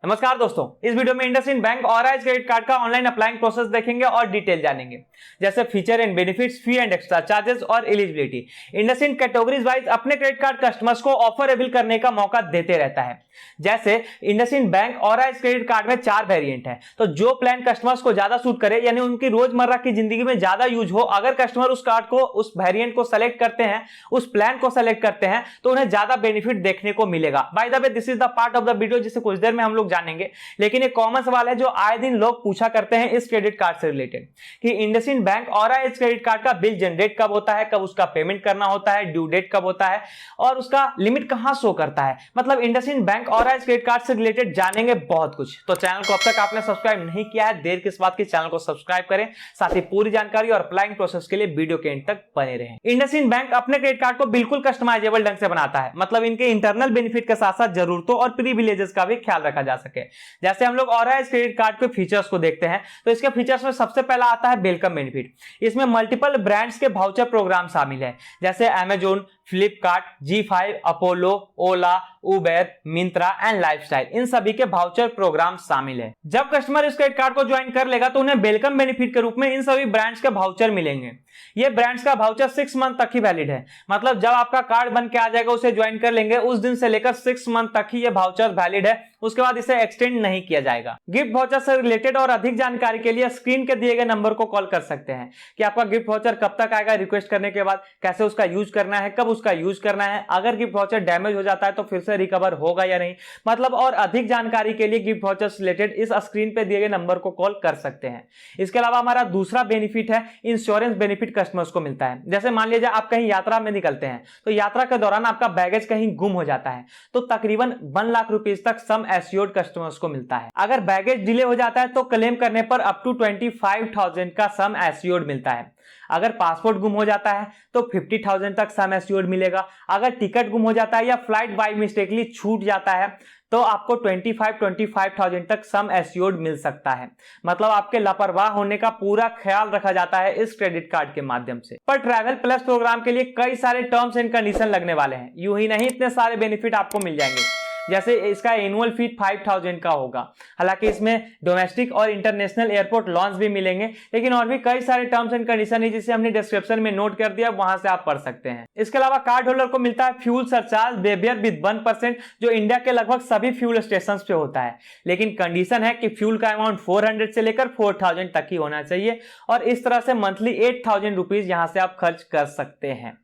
नमस्कार दोस्तों, इस वीडियो में इंडसइंड बैंक ऑराइज क्रेडिट कार्ड का ऑनलाइन अप्लाइंग प्रोसेस देखेंगे और डिटेल जानेंगे, जैसे feature and benefits, fee and extra charges और एलिजिबिलिटी। इंडसइंड कैटेगरीज वाइज अपने क्रेडिट कार्ड कस्टमर्स को ऑफर अवेल करने का मौका देते रहता है। जैसे इंडसइंड बैंक ऑराइज क्रेडिट कार्ड में 4 वेरिएंट है, तो जो प्लान कस्टमर्स को ज्यादा सूट करे यानी उनकी रोजमर्रा की जिंदगी में ज्यादा यूज हो, अगर कस्टमर उस कार्ड को, उस वेरिएंट को सेलेक्ट करते हैं, उस प्लान को सेलेक्ट करते हैं, तो उन्हें ज्यादा बेनिफिट देखने को मिलेगा। By the way, this is the part of the video जिसे कुछ देर में हम लोग जानेंगे। लेकिन एक कॉमन सवाल है जो आए दिन लोग पूछा करते हैं इस क्रेडिट कार्ड से रिलेटेड कि इंडसइंड बैंक ऑराइज क्रेडिट कार्ड का बिल जनरेट कब होता है, कब उसका पेमेंट करना होता है, ड्यू डेट कब होता है और उसका लिमिट कहां शो करता है। मतलब इंडसइंड बैंक ऑराइज क्रेडिट कार्ड से रिलेटेड जानेंगे बहुत कुछ। तो चैनल को अब तक आपने सब्सक्राइब नहीं किया है, देर किस बात की, चैनल को सब्सक्राइब करें, साथ ही पूरी जानकारी और अप्लाइंग प्रोसेस के लिए वीडियो के एंड तक बने रहें। इंडसइंड बैंक अपने क्रेडिट कार्ड को बिल्कुल कस्टमाइजेबल ढंग से बनाता है, मतलब इनके इंटरनल बेनिफिट के साथ साथ जरूरतों और प्रिविलेजेस का भी ख्याल रखा जा सके। जैसे हम लोग ऑराइज क्रेडिट कार्ड के फीचर्स को देखते हैं, तो इसके फीचर्स में सबसे पहला आता है वेलकम बेनिफिट। इसमें मल्टीपल ब्रांड्स के वाउचर प्रोग्राम शामिल है, जैसे Amazon, Flipkart, G5, Apollo, Ola, Uber, Myntra and lifestyle, इन सभी के वाउचर प्रोग्राम शामिल है। जब कस्टमर इस क्रेडिट कार्ड को ज्वाइन कर लेगा तो उन्हें वेलकम बेनिफिट के रूप में इन सभी ब्रांड्स के वाउचर मिलेंगे। ये ब्रांड्स का वाउचर 6 मंथ तक ही वैलिड है, मतलब जब आपका कार्ड बन के आ जाएगा, उसे ज्वाइन कर लेंगे, उस दिन से लेकर 6 मंथ तक ही ये वाउचर वैलिड है, उसके बाद इसे एक्सटेंड नहीं किया जाएगा। गिफ्ट वाउचर से रिलेटेड और अधिक जानकारी के लिए स्क्रीन के दिए गए नंबर को कॉल कर सकते हैं कि आपका गिफ्ट वाउचर कब तक आएगा, रिक्वेस्ट करने के बाद कैसे उसका यूज करना है, कब उसका यूज करना है, अगर गिफ्ट वाउचर डैमेज हो जाता है तो फिर से रिकवर होगा या नहीं। मतलब और अधिक जानकारी के लिए गिफ्ट वाउचर से रिलेटेड इस स्क्रीन पे दिए गए नंबर को कॉल कर सकते हैं। इसके अलावा हमारा दूसरा बेनिफिट है इंश्योरेंस बेनिफिट कस्टमर्स को मिलता है। जैसे मान लीजिए आप कहीं यात्रा में निकलते हैं, तो यात्रा के दौरान आपका बैगेज कहीं गुम हो जाता है, तो तकरीबन 1 लाख रुपीज तक सम एश्योर्ड कस्टमर्स को मिलता है। अगर बैगेज डिले हो जाता है तो क्लेम करने पर अप टू 25,000 का सम एश्योर्ड मिलता है। अगर पासपोर्ट गुम हो जाता है तो 50,000 तक सम एश्योर्ड मिलेगा। अगर टिकट गुम हो जाता है या फ्लाइट बाय मिस्टेकली छूट जाता है तो आपको 25,000 तक सम एश्योर्ड मिल सकता है। मतलब आपके लापरवाह होने का पूरा ख्याल रखा जाता है इस क्रेडिट कार्ड के माध्यम से। पर ट्रैवल प्लस प्रोग्राम के लिए कई सारे टर्म्स एंड कंडीशन लगने वाले हैं, यूं ही नहीं इतने सारे बेनिफिट आपको मिल जाएंगे। जैसे इसका एनुअल फी 5,000 का होगा, हालांकि इसमें डोमेस्टिक और इंटरनेशनल एयरपोर्ट लॉन्च भी मिलेंगे, लेकिन और भी कई सारे टर्म्स एंड कंडीशन है जिसे हमने डिस्क्रिप्शन में नोट कर दिया, वहां से आप पढ़ सकते हैं। इसके अलावा कार्ड होल्डर को मिलता है फ्यूल सरचार्ज वेवियर विद 1%, जो इंडिया के लगभग सभी फ्यूल स्टेशन पे होता है, लेकिन कंडीशन है कि फ्यूल का अमाउंट 400 से लेकर 4,000 तक ही होना चाहिए और इस तरह से मंथली 8,000 रुपीज यहां से आप खर्च कर सकते हैं।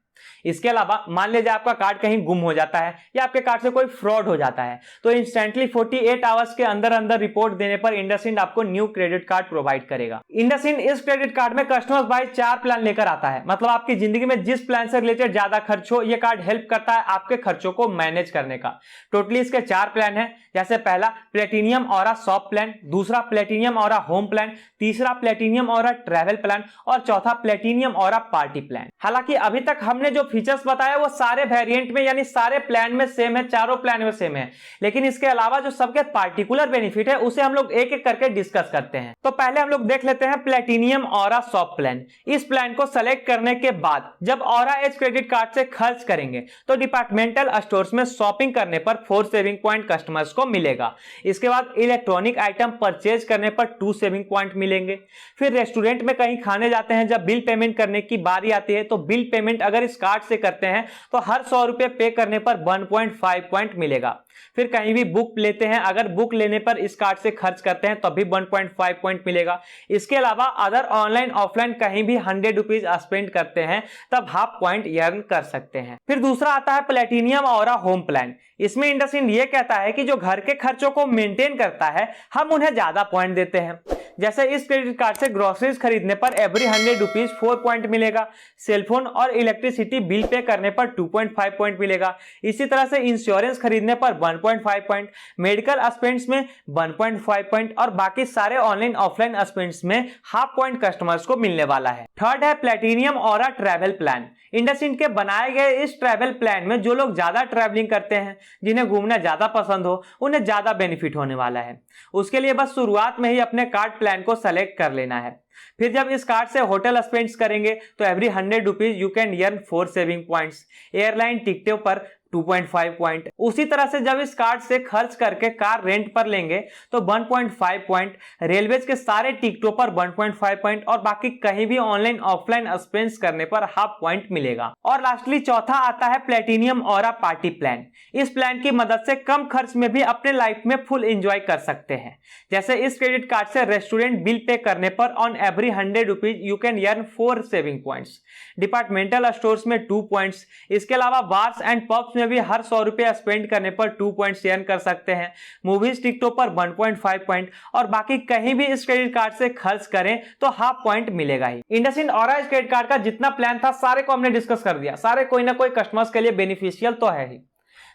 इसके अलावा मान लीजिए आपका कार्ड कहीं गुम हो जाता है या आपके कार्ड से कोई फ्रॉड हो जाता है, तो इंस्टेंटली 48 आवर्स के अंदर अंदर रिपोर्ट देने पर इंडसइंड आपको न्यू क्रेडिट कार्ड प्रोवाइड करेगा। इंडसइंड इस क्रेडिट कार्ड में कस्टमर्स वाइज 4 प्लान लेकर आता है, मतलब आपकी जिंदगी में जिस प्लान से रिलेटेड ज्यादा खर्च हो, यह कार्ड हेल्प करता है आपके खर्चों को मैनेज करने का। टोटली इसके 4 प्लान है, जैसे पहला प्लेटिनियम ऑरा शॉप प्लान, दूसरा प्लेटिनियम ऑरा होम प्लान, तीसरा प्लेटिनियम ऑरा ट्रैवल प्लान और चौथा प्लेटिनियम ऑरा पार्टी प्लान। हालांकि अभी तक हमने जो फीचर्स बताया वो सारे वेरिएंट में यानी सारे प्लान में सेम है, चारों प्लान में सेम है, लेकिन इसके अलावा जो सबके पार्टिकुलर बेनिफिट है उसे हम लोग एक एक करके डिस्कस करते हैं। तो पहले हम लोग देख लेते हैं प्लेटिनियम ऑरा शॉप प्लान। इस प्लान को सेलेक्ट करने के बाद जब ऑरा एज क्रेडिट कार्ड से खर्च करेंगे तो डिपार्टमेंटल स्टोर्स में शॉपिंग करने पर 4 सेविंग पॉइंट कस्टमर्स को मिलेगा। इसके बाद इलेक्ट्रॉनिक आइटम परचेज करने पर 2 सेविंग पॉइंट मिलेंगे। फिर रेस्टोरेंट में कहीं खाने जाते हैं, जब बिल पेमेंट करने की बारी आती है तो बिल पेमेंट अगर इस कार्ड से करते हैं तो हर 100 रुपए पे करने पर 1.5 पॉइंट मिलेगा। फिर कहीं भी बुक लेते हैं, अगर बुक लेने पर इस कार्ड से खर्च करते हैं तब भी 1.5 पॉइंट मिलेगा। इसके अलावा अदर ऑनलाइन ऑफलाइन कहीं भी 100 रुपीज स्पेंड करते हैं तब हाफ पॉइंट अर्न कर सकते हैं। फिर दूसरा आता है प्लेटिनियम ऑरा होम प्लान। इसमें इंडसइंड ये कहता है कि जो घर के खर्चों को मेंटेन करता है हम उन्हें ज्यादा पॉइंट देते हैं। जैसे इस क्रेडिट कार्ड से ग्रोसरीज खरीदने पर एवरी 100 रुपीज 4 पॉइंट मिलेगा, सेलफोन और इलेक्ट्रिसिटी बिल पे करने पर 2.5 पॉइंट मिलेगा। इसी तरह से इंश्योरेंस खरीदने पर 1.5 पॉइंट, मेडिकल स्पेंड्स में 1.5 पॉइंट और बाकी सारे ऑनलाइन ऑफलाइन स्पेंड्स में हाफ पॉइंट कस्टमर्स को मिलने वाला है। थर्ड है platinum aura travel plan. IndusInd के बनाए गए इस ट्रैवल प्लान में जो लोग ज्यादा ट्रैवलिंग करते हैं, जिन्हें घूमना ज्यादा पसंद हो, उन्हें ज्यादा बेनिफिट होने वाला है। उसके लिए बस शुरुआत में ही अपने कार्ड प्लान को सेलेक्ट कर लेना है। फिर जब इस कार्ड से होटल स्पेंड्स करेंगे तो every 100 rupees you can earn 4 saving points. Airline टिकटों पर 2.5 पॉइंट। उसी तरह से जब इस कार्ड से खर्च करके कार रेंट पर लेंगे तो 1.5 पॉइंट, रेलवेज के सारे टिकटों पर 1.5 पॉइंट और बाकी कहीं भी ऑनलाइन ऑफलाइन स्पेंड करने पर हाफ पॉइंट मिलेगा। और लास्टली चौथा आता है प्लेटिनियम ऑरा पार्टी प्लान। इस प्लान की मदद से कम खर्च में भी अपने लाइफ में फुल एंजॉय कर सकते हैं। जैसे इस क्रेडिट कार्ड से रेस्टोरेंट बिल पे करने पर on every 100 rupees you can earn 4 saving points, departmental stores में 2 पॉइंट्स, इसके अलावा बार्स एंड पब्स में भी हर 100 रुपया स्पेंड करने पर 2 पॉइंट्स अर्न कर सकते हैं, मूवीज टिकटों पर 1.5 पॉइंट और बाकी कहीं भी इस क्रेडिट कार्ड से खर्च करें तो हाफ पॉइंट मिलेगा ही। इंडसइंड ऑरा इस क्रेडिट कार्ड का जितना प्लान था सारे को हमने डिस्कस कर दिया। सारे कोई ना कोई कस्टमर्स के लिए बेनिफिशियल तो है ही।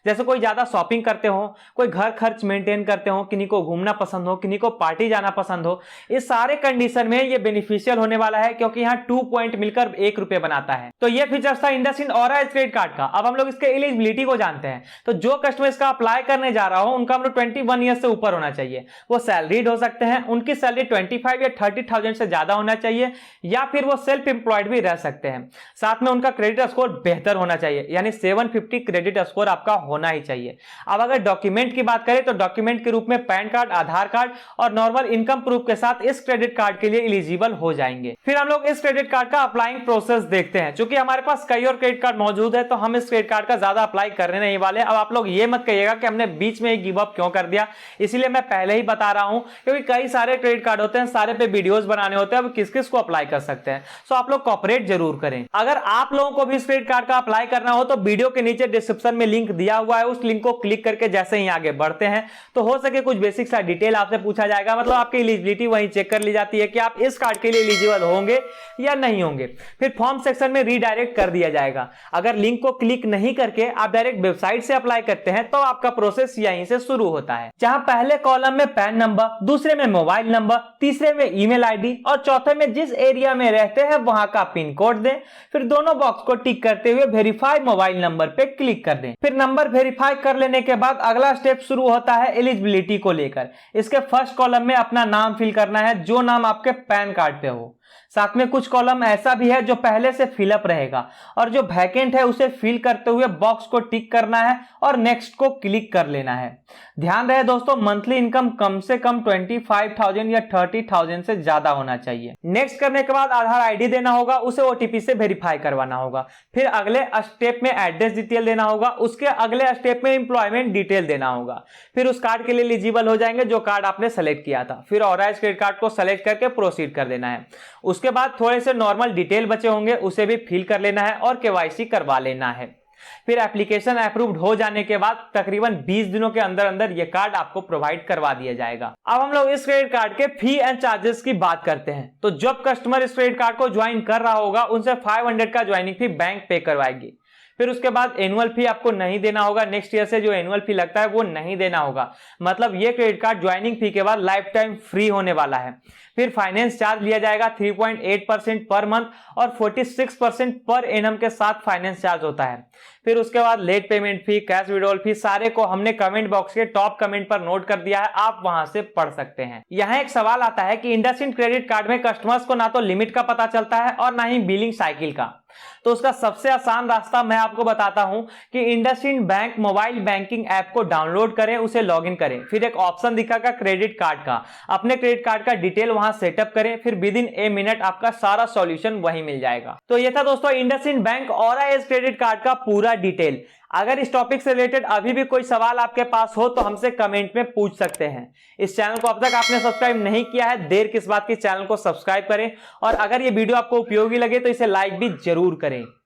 जैसे कोई ज्यादा शॉपिंग करते हो, कोई घर खर्च मेंटेन करते हो, किन्हीं को घूमना पसंद हो, किन्हीं को पार्टी जाना पसंद हो, इस सारे कंडीशन में ये बेनिफिशियल होने वाला है क्योंकि यहाँ 2 पॉइंट मिलकर 1 रुपये बनाता है। तो ये फीचर्स था इंडसइंड ऑरा क्रेडिट कार्ड का। अब हम लोग इसके एलिजिबिलिटी को जानते हैं। तो जो कस्टमर इसका अप्लाई करने जा रहा हो उनका हम लोग 21 ईयर से ऊपर होना चाहिए, वो सैलरीड हो सकते हैं, उनकी सैलरी 25 या 30,000 से ज्यादा होना चाहिए, या फिर वो सेल्फ एम्प्लॉयड भी रह सकते हैं। साथ में उनका क्रेडिट स्कोर बेहतर होना चाहिए, यानी 750 क्रेडिट स्कोर आपका होना ही चाहिए। अब अगर डॉक्यूमेंट की बात करें तो डॉक्यूमेंट के रूप में पैन कार्ड, आधार कार्ड और नॉर्मल इनकम प्रूफ के साथ इस क्रेडिट कार्ड के लिए एलिजिबल हो जाएंगे। फिर हम लोग इस क्रेडिट कार्ड का अप्लाइंग प्रोसेस देखते हैं। चूंकि हमारे पास कई और क्रेडिट कार्ड मौजूद है तो हम इस क्रेडिट कार्ड का ज्यादा अप्लाई करने नहीं वाले। अब आप लोग ये मत कहिएगा कि हमने बीच में गिव अप क्यों कर दिया, इसीलिए मैं पहले ही बता रहा हूं क्योंकि कई सारे क्रेडिट कार्ड होते हैं, सारे पे वीडियोस बनाने होते हैं, अब किस किस को अप्लाई कर सकते हैं। सो आप लोग कॉपरेट जरूर करें। अगर आप लोगों को भी इस क्रेडिट कार्ड का अप्लाई करना हो तो वीडियो के नीचे डिस्क्रिप्शन में लिंक दिया हुआ है, उस लिंक को क्लिक करके जैसे ही आगे बढ़ते हैं तो हो सके कुछ बेसिक सा डिटेल आपसे पूछा जाएगा, मतलब आपकी एलिजिबिलिटी वहीं चेक कर ली जाती है कि आप इस कार्ड के लिए एलिजिबल होंगे या नहीं होंगे। फिर फॉर्म सेक्शन में रीडायरेक्ट कर दिया जाएगा। अगर लिंक को क्लिक नहीं करके आप डायरेक्ट वेबसाइट से अप्लाई करते हैं तो आपका प्रोसेस यहीं से शुरू होता है, जहां पहले कॉलम में पैन नंबर, दूसरे में मोबाइल नंबर, तीसरे में ईमेल आईडी और चौथे में जिस एरिया में रहते हैं वहां का पिन कोड दें। फिर दोनों बॉक्स को टिक करते हुए वेरीफाई मोबाइल नंबर पे क्लिक कर दें। फिर नंबर वेरीफाई कर लेने के बाद अगला स्टेप शुरू होता है एलिजिबिलिटी को लेकर। इसके फर्स्ट कॉलम में अपना नाम फिल करना है, जो नाम आपके पैन कार्ड पे हो। साथ में कुछ कॉलम ऐसा भी है जो पहले से फिलअप रहेगा और जो वैकेंट है उसे फिल करते हुए बॉक्स को टिक करना है और नेक्स्ट को क्लिक कर लेना है। ध्यान रहे दोस्तों, मंथली इनकम कम से कम 25,000 या 30,000 से ज्यादा होना चाहिए। नेक्स्ट करने के बाद आधार आईडी देना होगा, उसे ओटीपी से वेरीफाई करवाना होगा। फिर अगले स्टेप में एड्रेस डिटेल देना होगा, उसके अगले स्टेप में एम्प्लॉयमेंट डिटेल देना होगा। फिर उस कार्ड के लिए एलिजिबल हो जाएंगे जो कार्ड आपने सेलेक्ट किया था। फिर ऑराइज क्रेडिट कार्ड को सेलेक्ट करके प्रोसीड कर देना है। उसके बाद थोड़े से नॉर्मल डिटेल बचे होंगे, उसे भी फिल कर लेना है और केवाईसी करवा लेना है। फिर एप्लीकेशन अप्रूव्ड हो जाने के बाद तकरीबन 20 दिनों के अंदर अंदर यह कार्ड आपको प्रोवाइड करवा दिया जाएगा। अब हम लोग इस क्रेडिट कार्ड के फी एंड चार्जेस की बात करते हैं। तो जब कस्टमर इस क्रेडिट कार्ड को ज्वाइन कर रहा होगा उनसे 500 का ज्वाइनिंग फी बैंक पे करवाएगी। फिर उसके बाद एनुअल फी आपको नहीं देना होगा। नेक्स्ट ईयर से जो एनुअल फी लगता है वो नहीं देना होगा। मतलब ये क्रेडिट कार्ड ज्वाइनिंग फी के बाद लाइफ टाइम फ्री होने वाला है। फिर फाइनेंस चार्ज लिया जाएगा 3.8% पर मंथ और 46% पर एनम के साथ फाइनेंस चार्ज होता है। फिर उसके बाद late payment fee, cash withdrawal fee, सारे को हमने कमेंट बॉक्स के टॉप कमेंट पर नोट कर दिया है, आप वहां से पढ़ सकते हैं। यहाँ एक सवाल आता है कि इंडसइंड क्रेडिट कार्ड में कस्टमर्स को ना तो लिमिट का पता चलता है और ना ही बिलिंग साइकिल का। तो उसका सबसे आसान रास्ता मैं आपको बताता हूं कि IndusInd bank mobile banking app को डाउनलोड करें, उसे लॉगिन करें। फिर एक ऑप्शन दिखागा क्रेडिट कार्ड का, अपने क्रेडिट कार्ड का डिटेल वहां सेटअप करें। फिर विद इन ए मिनट आपका सारा सॉल्यूशन वहीं मिल जाएगा। तो ये था दोस्तों IndusInd bank Aura Edge credit card का पूरा डिटेल। अगर इस टॉपिक से रिलेटेड अभी भी कोई सवाल आपके पास हो तो हमसे कमेंट में पूछ सकते हैं। इस चैनल को अब तक आपने सब्सक्राइब नहीं किया है, देर किस बात की, चैनल को सब्सक्राइब करें और अगर ये वीडियो आपको उपयोगी लगे तो इसे लाइक भी जरूर करें।